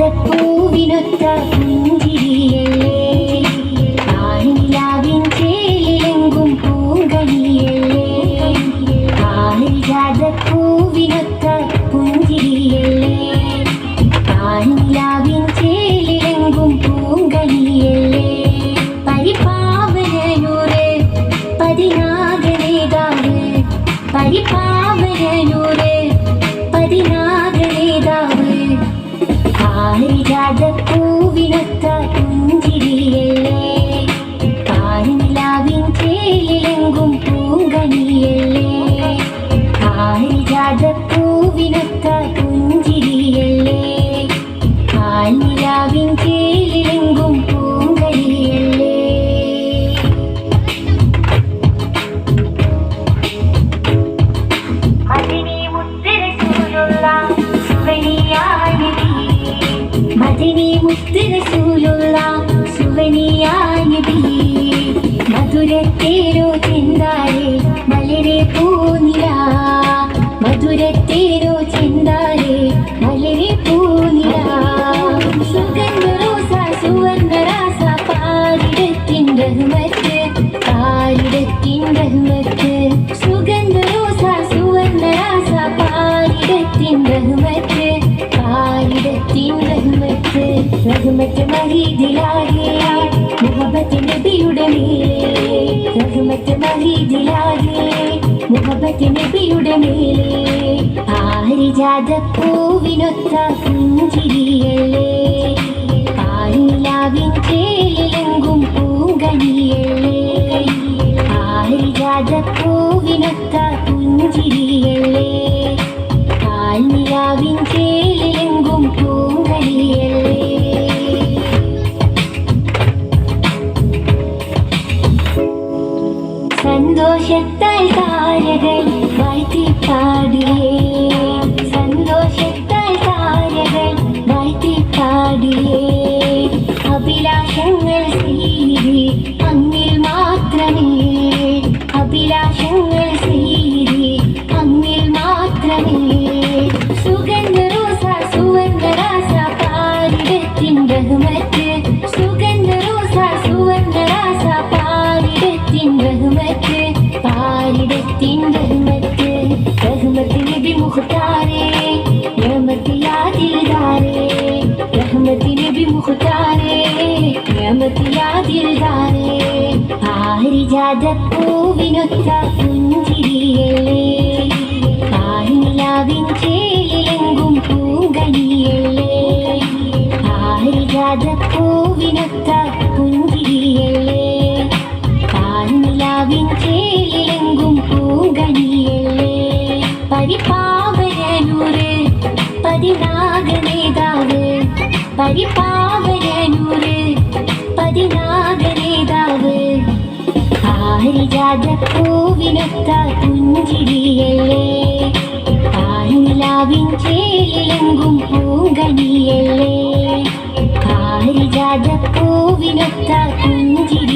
പാരിജാതപ്പൂവിനൊത്ത പുഞ്ചിരിയല്ലേ, ആനിലാവിൻ ചേലിലെങ്കും പൂങ്കണിയല്ലേ. പാരിജാതപ്പൂവിനൊത്ത പുഞ്ചിരിയല്ലേ, ആനിലാവിൻ ചേലിലെങ്കും പൂങ്കണിയല്ലേ. പരിപാവനൂറ് പതിനാഗനേതാവ്, പരിപാവനൂറ് പതിനാഗനേതാവ്. പാരിജാതപ്പൂവിനൊത്ത പുഞ്ചിരിയല്ലേ, പാരിനിലാവിൻ ചേലിലെങ്കും പൂങ്കണിയല്ലേ. പാരിജാതപ്പൂവിനൊത്ത പുഞ്ചിരിയല്ലേ, പാരിനിലാവിൻ ചേലിലെങ്കും പൂങ്കണിയല്ലേ. മദിനി മുത്ത് റസൂലുള്ള സുവനിയായ നബി, മധുരത്തേരോ ചെന്താരെ മലരെ പൂനില, മധുരത്തേരോ ചെന്താരെ മലരെ പൂനില. സുഗന്ധ റോസ സുവർണ്ണ രാസ പാരിടത്തിൻ റഹ്മത്ത്, പാരിടത്തിൻ റഹ്മത്ത്. സുഗന്ധ റോസ സുവർണ്ണ രാസ പാരിടത്തിൻ റഹ്മത്ത്, പാരിടത്തിൻ റഹ്മത്ത്. റഹ്മത്ത് മഹീദിലാകെ മുഹബത്ത് നബിയുടെ മേലെ, റഹ്മത്ത് മഹീദിലാകെ മുഹബത്ത് നബിയുടെ മേലെ. പാരിജാതപ്പൂവിനൊത്ത പുഞ്ചിരിയല്ലേ, പാരിനിലാവിൻ ചേലിലെങ്കും പൂങ്കണിയല്ലേ. പാരിജാതപ്പൂവിനൊത്ത പുഞ്ചിരിയല്ലേ, പാരിനിലാവിൻ ചേലിലെങ്കും പൂങ്കണിയല്ലേ. സന്തോഷത്താൽ താരകൾ വാഴ്ത്തി പാടിയേ, സന്തോഷത്താൽ താരകൾ വാഴ്ത്തി പാടിയേ. അഭിലാഷങ്ങൾ സീരി അങ്ങിൽ മാത്രമേ, അഭിലാഷങ്ങൾ സീരി അങ്ങിൽ മാത്രമേ. സുഗന്ധ റോസ സുവർണ്ണ രാസ പാരിടത്തിൻ റഹ്മത്ത്, സുഗന്ധ റോസ സുവർണ്ണ രാസ പാരിടത്തിൻ റഹ്മത്ത്, പാരിടത്തിൻ റഹ്മത്ത്. റഹ്മത്ത് നബി മുഖ്താരേ നിഅമത്ത് യാ ദിൽദാരേ, റഹ്മത്ത് നബി മുഖ്താരേ നിഅമത്ത് യാ ദിൽദാരേ. പാരിജാതപ്പൂവിനൊത്ത പുഞ്ചിരിയല്ലേ, പാരിനിലാവിൻ ചേലിലെങ്കും പൂങ്കണിയല്ലേ. പാരിജാതപ്പൂവിനൊത്ത പുഞ്ചിരിയല്ലേ, പാരിനിലാവിൻ ചേലിലെങ്കും പൂങ്കണിയല്ലേ. പരിപാവനൂറ് പതിനാഗനേതാവ്, പരിപാവനൂറ് പതിനാഗനേതാവ്. പാരിജാതപ്പൂവിനൊത്ത പുഞ്ചിരിയല്ലേ, പാരിനിലാവിൻ ചേലിലെങ്കും പൂങ്കണിയല്ലേ. പാരിജാതപ്പൂവിനൊത്ത പുഞ്ചിരി